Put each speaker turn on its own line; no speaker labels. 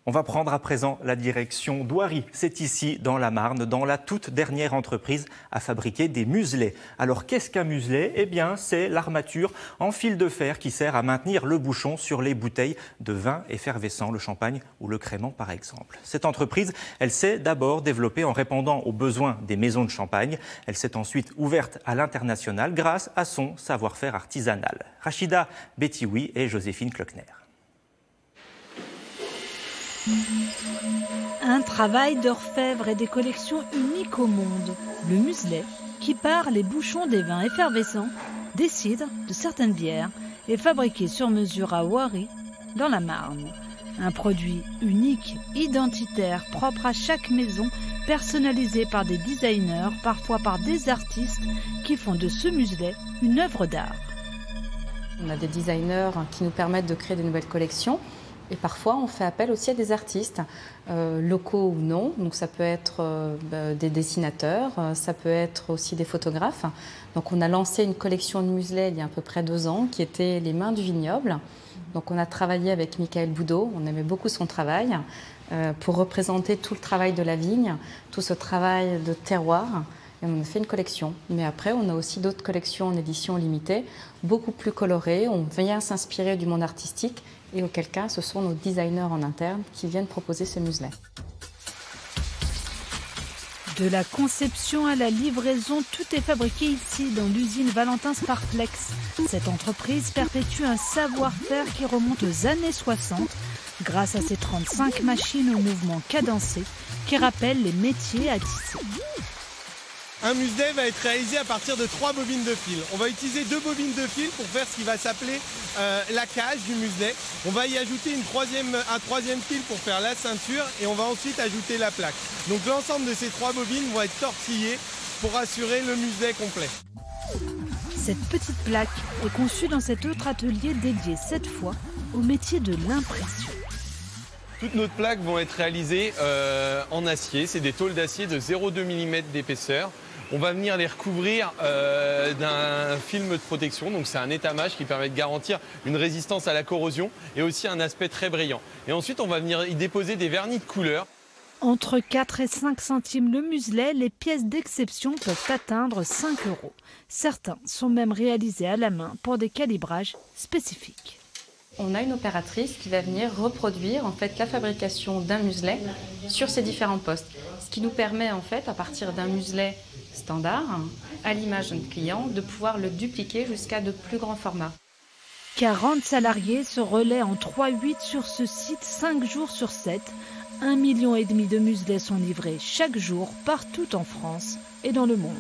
On va prendre à présent la direction d'Oiry. C'est ici, dans la Marne, dans la toute dernière entreprise à fabriquer des muselets. Alors qu'est-ce qu'un muselet? Eh bien, c'est l'armature en fil de fer qui sert à maintenir le bouchon sur les bouteilles de vin effervescent, le champagne ou le crément par exemple. Cette entreprise, elle s'est d'abord développée en répondant aux besoins des maisons de champagne. Elle s'est ensuite ouverte à l'international grâce à son savoir-faire artisanal. Rachida Betioui et Joséphine Klockner.
Un travail d'orfèvre et des collections uniques au monde. Le muselet, qui part les bouchons des vins effervescents, des cidres, de certaines bières, est fabriqué sur mesure à Oiry, dans la Marne. Un produit unique, identitaire, propre à chaque maison, personnalisé par des designers, parfois par des artistes, qui font de ce muselet une œuvre d'art.
On a des designers qui nous permettent de créer des nouvelles collections. Et parfois, on fait appel aussi à des artistes, locaux ou non. Donc ça peut être des dessinateurs, ça peut être aussi des photographes. Donc on a lancé une collection de muselets il y a à peu près 2 ans, qui était Les Mains du Vignoble. Donc on a travaillé avec Michael Boudot, on aimait beaucoup son travail, pour représenter tout le travail de la vigne, tout ce travail de terroir. Et on a fait une collection. Mais après, on a aussi d'autres collections en édition limitée, beaucoup plus colorées. On vient s'inspirer du monde artistique et auquel cas, ce sont nos designers en interne qui viennent proposer ce muselet.
De la conception à la livraison, tout est fabriqué ici, dans l'usine Valentin Sparflex. Cette entreprise perpétue un savoir-faire qui remonte aux années 60, grâce à ses 35 machines au mouvement cadencé qui rappellent les métiers à tisser.
Un muselet va être réalisé à partir de 3 bobines de fil. On va utiliser 2 bobines de fil pour faire ce qui va s'appeler la cage du muselet. On va y ajouter un troisième fil pour faire la ceinture et on va ensuite ajouter la plaque. Donc l'ensemble de ces 3 bobines vont être tortillées pour assurer le muselet complet.
Cette petite plaque est conçue dans cet autre atelier dédié cette fois au métier de l'impression.
Toutes nos plaques vont être réalisées en acier. C'est des tôles d'acier de 0,2 mm d'épaisseur. On va venir les recouvrir d'un film de protection. Donc c'est un étamage qui permet de garantir une résistance à la corrosion et aussi un aspect très brillant. Et ensuite, on va venir y déposer des vernis de couleur.
Entre 4 et 5 centimes le muselet, les pièces d'exception peuvent atteindre 5 €. Certains sont même réalisés à la main pour des calibrages spécifiques.
On a une opératrice qui va venir reproduire en fait la fabrication d'un muselet sur ces différents postes. Ce qui nous permet en fait, à partir d'un muselet standard, à l'image de notre client, de pouvoir le dupliquer jusqu'à de plus grands formats.
40 salariés se relaient en 3-8 sur ce site 5 jours sur 7. 1,5 million de muselets sont livrés chaque jour partout en France et dans le monde.